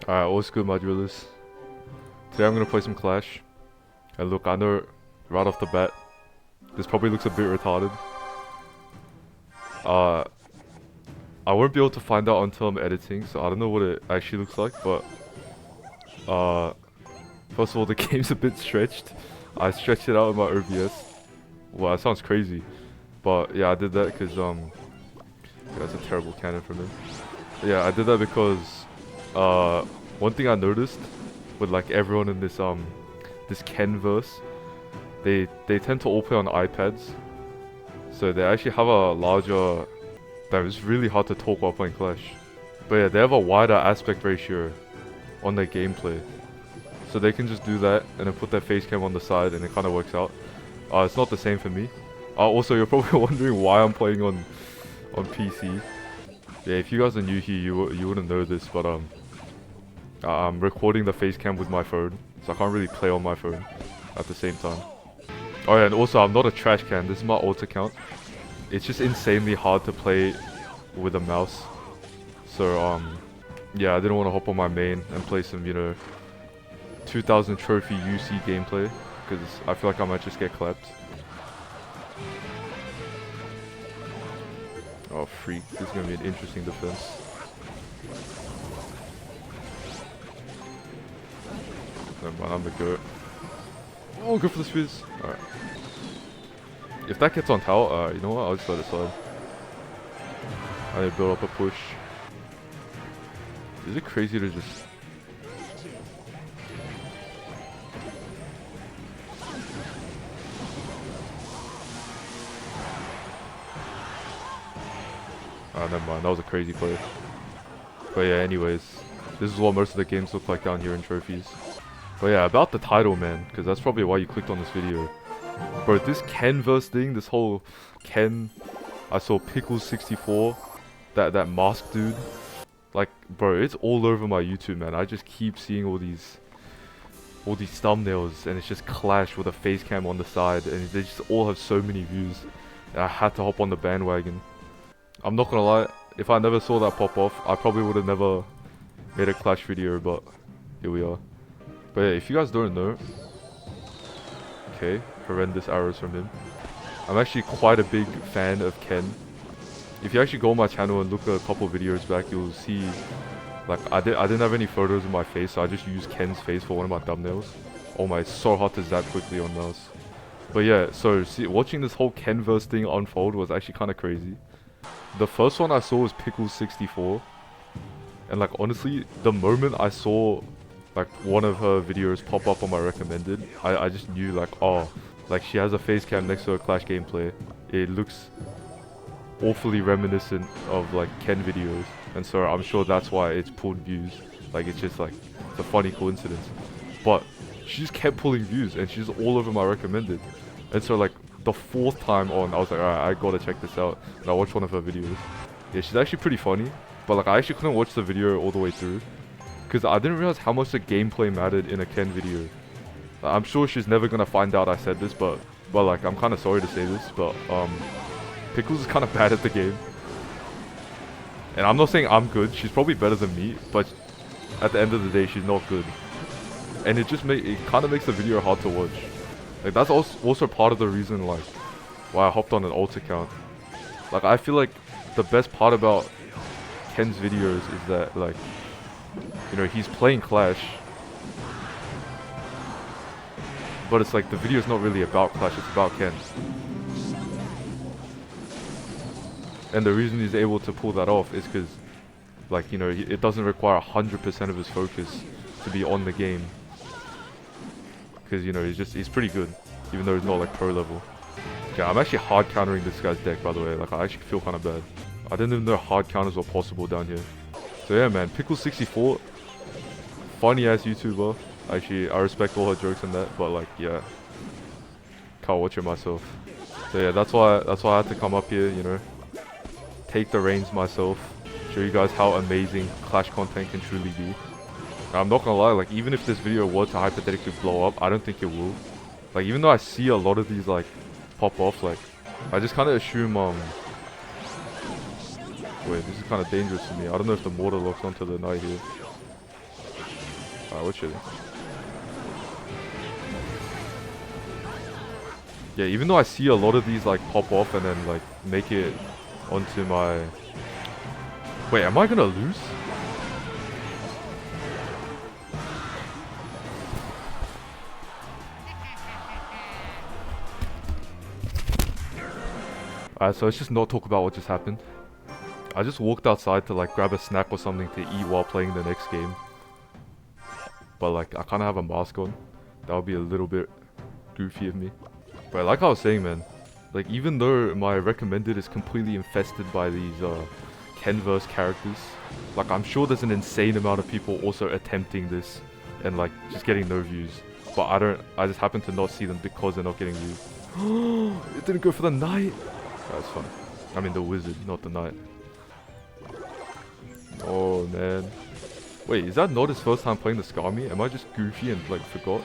Alright, what's good, my drillers? Today I'm gonna play some Clash. And look, I know right off the bat, this probably looks a bit retarded. I won't be able to find out until I'm editing, so I don't know what it actually looks like, but first of all, the game's a bit stretched. I stretched it out in my OBS. Well, that sounds crazy, but yeah, I did that because that's a terrible cannon from him. Yeah, I did that because one thing I noticed with like everyone in this this kenverse, they tend to all play on iPads, so they actually have a larger. Damn, it's really hard to talk while playing Clash. But yeah, they have a wider aspect ratio on their gameplay, so they can just do that and then put their face cam on the side, and it kind of works out. It's not the same for me. Also, you're probably wondering why I'm playing on PC. Yeah, if you guys are new here, you wouldn't know this, but I'm recording the face cam with my phone, so I can't really play on my phone at the same time. Oh yeah, and also I'm not a trash can. This is my alt account. It's just insanely hard to play with a mouse. So yeah, I didn't want to hop on my main and play some 2000 trophy UC gameplay, because I feel like I might just get clapped. Oh freak, this is gonna be an interesting defense. Never mind, I'm the goat. Oh, good for the spears. Alright. If that gets on tower, you know what? I'll just let it slide. I need to build up a push. Is it crazy to just... never mind. That was a crazy play. But yeah, anyways. This is what most of the games look like down here in trophies. But yeah, about the title, man. Because that's probably why you clicked on this video. Bro, this kenverse thing, this whole Ken, I saw Pickles64, that mask dude. Like, bro, it's all over my YouTube, man. I just keep seeing all these thumbnails, and it's just Clash with a face cam on the side, and they just all have so many views. And I had to hop on the bandwagon. I'm not gonna lie, if I never saw that pop off, I probably would have never made a Clash video, but here we are. But yeah, if you guys don't know, okay, horrendous arrows from him. I'm actually quite a big fan of Ken. If you actually go on my channel and look at a couple videos back, you'll see, like, I didn't have any photos of my face, so I just used Ken's face for one of my thumbnails. Oh my, it's so hard to zap quickly on mouse. But yeah, so see, watching this whole kenverse thing unfold was actually kind of crazy. The first one I saw was Pickles64, and like honestly, the moment I saw like one of her videos pop up on my recommended, I just knew like, oh, like she has a face cam next to her Clash gameplay. It looks awfully reminiscent of like Ken videos, and so I'm sure that's why it's pulled views. Like it's just like, it's a funny coincidence. But she just kept pulling views, and she's all over my recommended. And so like the fourth time on, I was like, alright, I gotta check this out. And I watched one of her videos. Yeah, she's actually pretty funny, but like I actually couldn't watch the video all the way through, because I didn't realize how much the gameplay mattered in a Ken video. I'm sure she's never gonna find out I said this, but like I'm kind of sorry to say this, but Pickles is kind of bad at the game. And I'm not saying I'm good, she's probably better than me, but at the end of the day, she's not good. And it kind of makes the video hard to watch. Like that's also part of the reason like why I hopped on an alt account. Like I feel like the best part about Ken's videos is that like, he's playing Clash, but it's like the video's not really about Clash, it's about Ken. And the reason he's able to pull that off is because, like, it doesn't require 100% of his focus to be on the game. Because, he's pretty good, even though he's not like pro level. Okay, I'm actually hard countering this guy's deck, by the way. Like, I actually feel kind of bad. I didn't even know hard counters were possible down here. So yeah, man, Pickles64, funny ass YouTuber. Actually, I respect all her jokes and that, but like, yeah, can't watch it myself. So yeah, that's why I had to come up here, take the reins myself, show you guys how amazing Clash content can truly be. I'm not gonna lie, like even if this video were to hypothetically blow up, I don't think it will. Like even though I see a lot of these like pop off, like I just kind of assume wait, this is kind of dangerous for me. I don't know if the mortar locks onto the knight here. Alright, we're chilling. Yeah, even though I see a lot of these like pop off and then like make it onto my... Wait, am I gonna lose? Alright, so let's just not talk about what just happened. I just walked outside to like grab a snack or something to eat while playing the next game. But like, I kinda have a mask on. That would be a little bit goofy of me. But like I was saying, man, like even though my recommended is completely infested by these kenverse characters, like I'm sure there's an insane amount of people also attempting this and like just getting no views. But I just happen to not see them because they're not getting views. It didn't go for the knight. That's fine. I mean the wizard, not the knight. Oh man. Wait, is that not his first time playing the Skami? Am I just goofy and like forgot?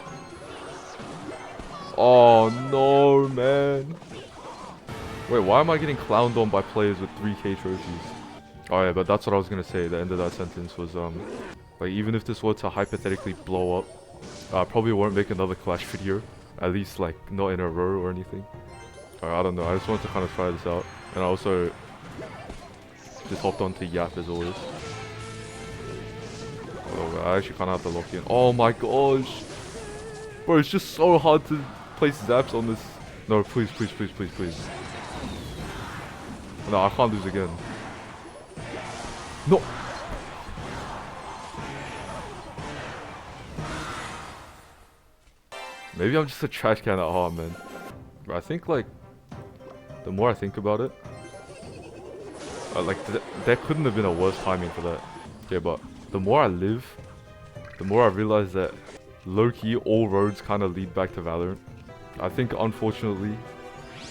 Oh no, man. Wait, why am I getting clowned on by players with 3k trophies? Oh yeah, but that's what I was gonna say. The end of that sentence was like even if this were to hypothetically blow up, I probably won't make another Clash video. At least like not in a row or anything. I don't know, I just wanted to kind of try this out. And I also just hopped onto Yap as always. Oh, I actually kind of have to lock in. Oh my gosh! Bro, it's just so hard to place zaps on this. No, please, please, please, please, please. No, I can't lose again. No! Maybe I'm just a trash can at heart, man. But I think like, the more I think about it, like there couldn't have been a worse timing for that. Okay, but the more I live, the more I realize that low-key all roads kind of lead back to Valorant. I think unfortunately,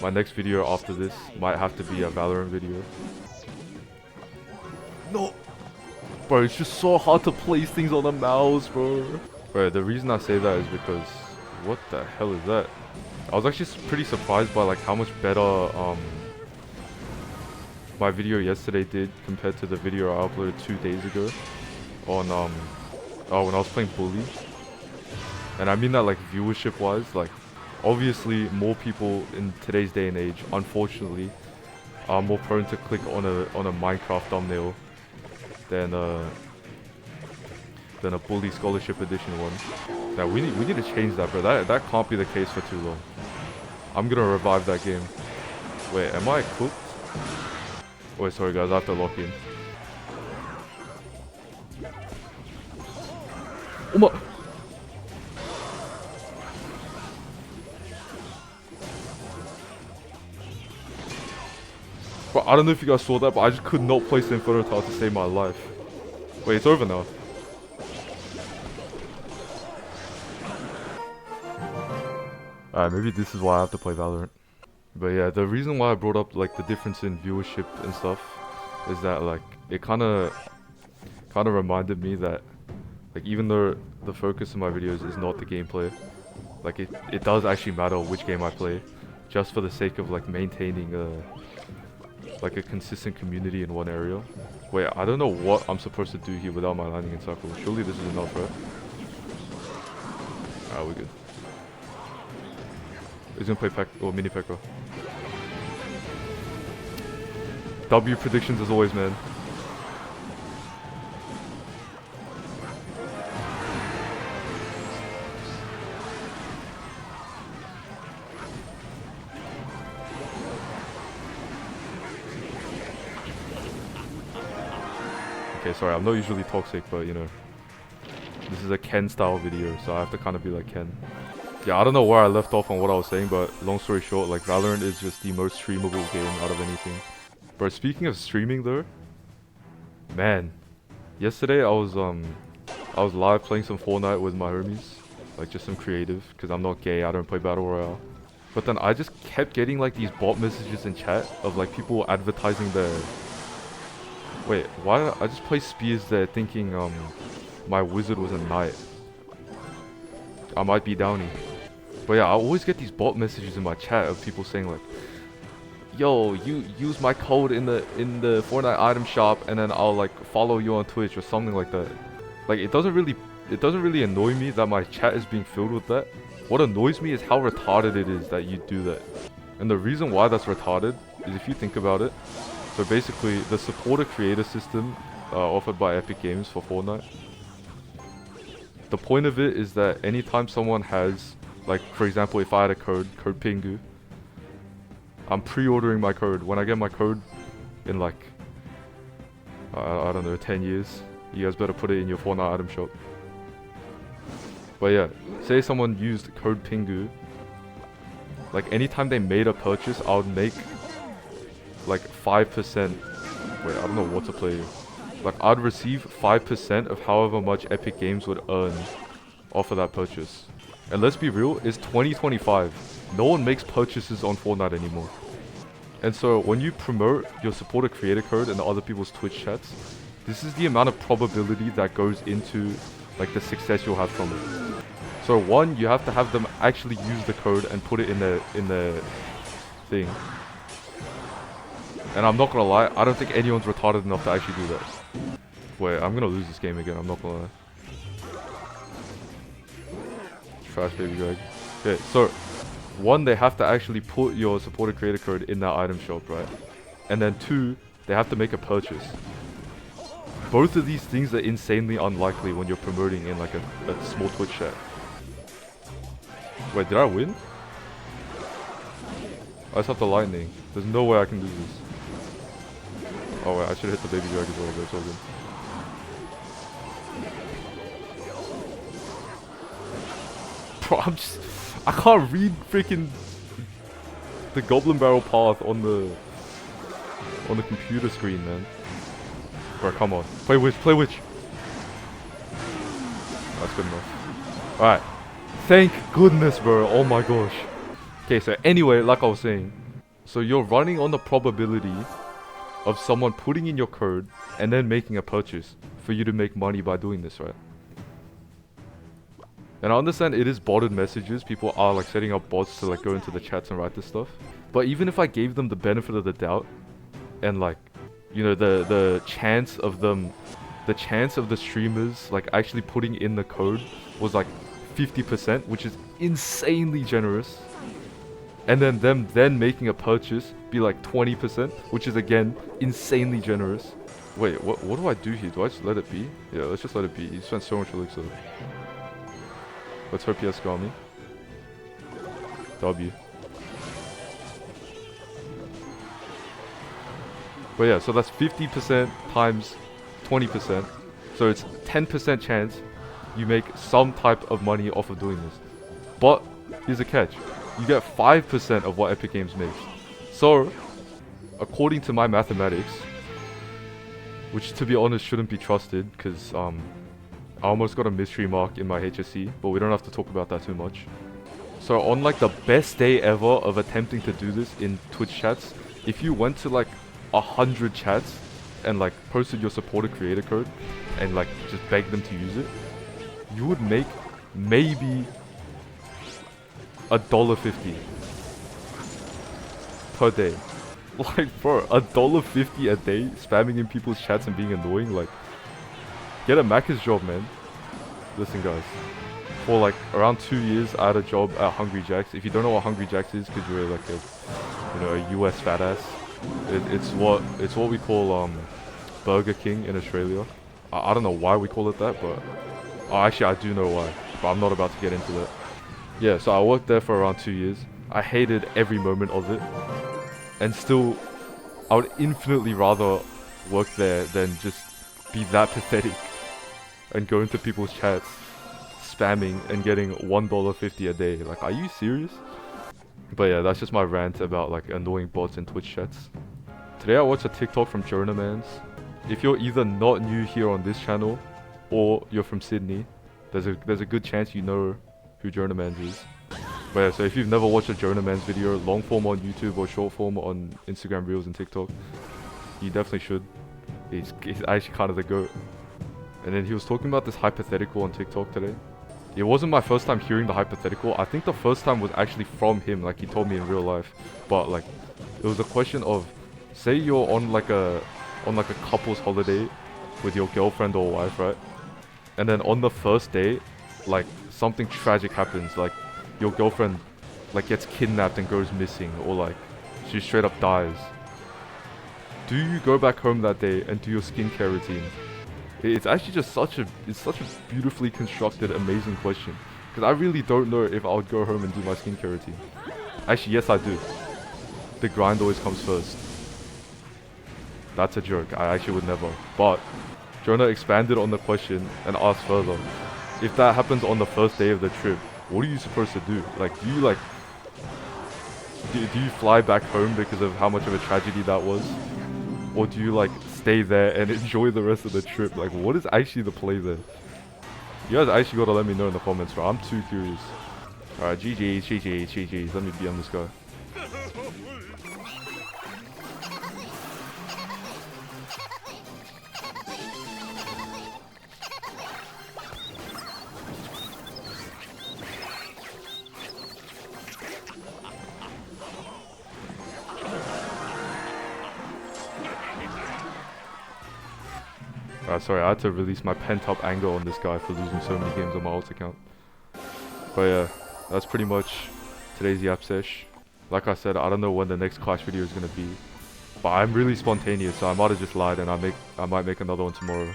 my next video after this might have to be a Valorant video. No! Bro, it's just so hard to place things on the mouse, bro. Bro, the reason I say that is because... What the hell is that? I was actually pretty surprised by like how much better my video yesterday did compared to the video I uploaded 2 days ago on when I was playing Bully. And I mean that like viewership wise, like obviously more people in today's day and age unfortunately are more prone to click on a Minecraft thumbnail than a Bully Scholarship Edition one. Now we need to change that, bro. That can't be the case for too long. I'm gonna revive that game. Wait, am I cooked? Wait, sorry guys, I have to lock in. Oh my! Bro, I don't know if you guys saw that, but I just could not place the Inferno Tower to save my life. Wait, it's over now. Alright, maybe this is why I have to play Valorant. But yeah, the reason why I brought up like the difference in viewership and stuff is that like it kind of reminded me that like even though the focus of my videos is not the gameplay, like it does actually matter which game I play, just for the sake of like maintaining like a consistent community in one area. Wait, I don't know what I'm supposed to do here without my landing in circle. Surely this is enough, right? Alright, we're good. He's gonna play Peck or mini Pekka. W predictions as always, man. Okay, sorry, I'm not usually toxic, but you know, this is a Ken style video, so I have to kind of be like Ken. Yeah, I don't know where I left off on what I was saying, but long story short, like Valorant is just the most streamable game out of anything. But speaking of streaming though, man, yesterday I was live playing some Fortnite with my homies, like just some creative, because I'm not gay, I don't play Battle Royale. But then I just kept getting like these bot messages in chat of like people advertising their... Wait, why? I just placed spears there thinking my wizard was a knight. I might be downy. But yeah, I always get these bot messages in my chat of people saying like, yo, you use my code in the Fortnite item shop and then I'll like follow you on Twitch or something like that. Like it doesn't really it doesn't really annoy me that my chat is being filled with that. What annoys me is how retarded it is that you do that. And the reason why that's retarded is if you think about it. So basically, the supporter creator system offered by Epic Games for Fortnite. The point of it is that anytime someone has, like, for example, if I had a code Pingu, I'm pre-ordering my code. When I get my code in like, I don't know, 10 years, you guys better put it in your Fortnite item shop. But yeah, say someone used code Pingu, like anytime they made a purchase, I would make like 5%. Wait, I don't know what to play. Like I'd receive 5% of however much Epic Games would earn off of that purchase. And let's be real, it's 2025. No one makes purchases on Fortnite anymore. And so when you promote your supporter creator code in other people's Twitch chats, this is the amount of probability that goes into like the success you'll have from it. So one, you have to have them actually use the code and put it in the thing. And I'm not gonna lie, I don't think anyone's retarded enough to actually do that. Wait, I'm gonna lose this game again, I'm not gonna lie. Trash baby drag. Okay, so one, they have to actually put your supporter creator code in that item shop, right? And then two, they have to make a purchase. Both of these things are insanely unlikely when you're promoting in like a small Twitch chat. Wait, did I win? I just have the lightning. There's no way I can lose this. Oh wait, I should have hit the baby drag as well, but it's all good. Bro, I can't read freaking the goblin barrel path on the computer screen, man. Bro, come on. Play witch, play witch. That's good enough. Alright. Thank goodness, bro. Oh my gosh. Okay, so anyway, like I was saying. So you're running on the probability of someone putting in your code and then making a purchase for you to make money by doing this, right? And I understand it is botted messages. People are like setting up bots to like go into the chats and write this stuff. But even if I gave them the benefit of the doubt and like, you know, the chance of them, the chance of the streamers like actually putting in the code was like 50%, which is insanely generous. And then them then making a purchase be like 20%, which is again insanely generous. Wait, what do I do here? Do I just let it be? Yeah, let's just let it be. You spent so much elixir. Let's hope he has got me. W. But yeah, so that's 50% times 20%. So it's 10% chance you make some type of money off of doing this. But here's a catch. You get 5% of what Epic Games makes. So, according to my mathematics, which to be honest shouldn't be trusted because I almost got a mystery mark in my HSC, but we don't have to talk about that too much. So on like the best day ever of attempting to do this in Twitch chats, if you went to like 100 chats and like posted your supporter creator code and like just begged them to use it, you would make maybe $1.50 per day. Like bro, $1.50 a day spamming in people's chats and being annoying, like get a Macca's job, man. Listen guys, for like around 2 years I had a job at Hungry Jack's. If you don't know what Hungry Jack's is because you're like a, you know, a US fat ass, it's what we call Burger King in Australia. I don't know why we call it that, but actually I do know why, but I'm not about to get into that. Yeah, so I worked there for around 2 years. I hated every moment of it, and still I would infinitely rather work there than just be that pathetic and go into people's chats spamming and getting $1.50 a day. Like, are you serious? But yeah, that's just my rant about like annoying bots in Twitch chats. Today I watched a TikTok from Jonah Mans. If you're either not new here on this channel or you're from Sydney, there's a good chance you know who Jonah Mans is. But yeah, so if you've never watched a Jonah Mans video, long form on YouTube or short form on Instagram Reels and TikTok, you definitely should. He's actually kind of the GOAT. And then he was talking about this hypothetical on TikTok today. It wasn't my first time hearing the hypothetical. I think the first time was actually from him, like he told me in real life. But like, it was a question of, say you're on like a couple's holiday with your girlfriend or wife, right? and then on the first date, like something tragic happens, like your girlfriend like gets kidnapped and goes missing, or like she straight up dies. Do you go back home that day and do your skincare routine? It's actually just such a beautifully constructed, amazing question. Because I really don't know if I would go home and do my skincare routine. Actually, yes I do. The grind always comes first. That's a joke. I actually would never. But Jonah expanded on the question and asked further. If that happens on the first day of the trip, what are you supposed to do? Like, do you do you fly back home because of how much of a tragedy that was? Or do you like stay there and enjoy the rest of the trip? Like, what is actually the play there? You guys actually gotta let me know in the comments, bro. I'm too curious. Alright, GG's, GG's, GG's. Let me be on this guy. Sorry, I had to release my pent-up anger on this guy for losing so many games on my alt account. But yeah, that's pretty much today's Yap Sesh. Like I said, I don't know when the next Clash video is gonna be, but I'm really spontaneous, so I might have just lied and I might make another one tomorrow.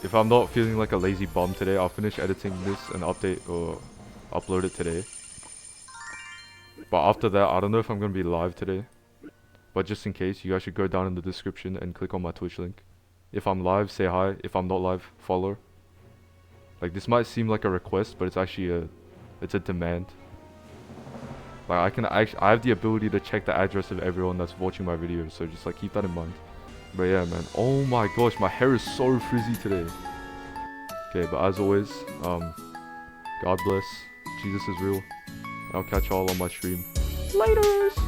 If I'm not feeling like a lazy bum today, I'll finish editing this and update or upload it today. But after that, I don't know if I'm gonna be live today. But just in case, you guys should go down in the description and click on my Twitch link. If I'm live, say hi. If I'm not live, follow. Like, this might seem like a request, but it's actually it's a demand. Like, I have the ability to check the address of everyone that's watching my videos, so just like keep that in mind. But yeah, man. Oh my gosh, my hair is so frizzy today. Okay, but as always, God bless. Jesus is real. And I'll catch y'all on my stream. Laters!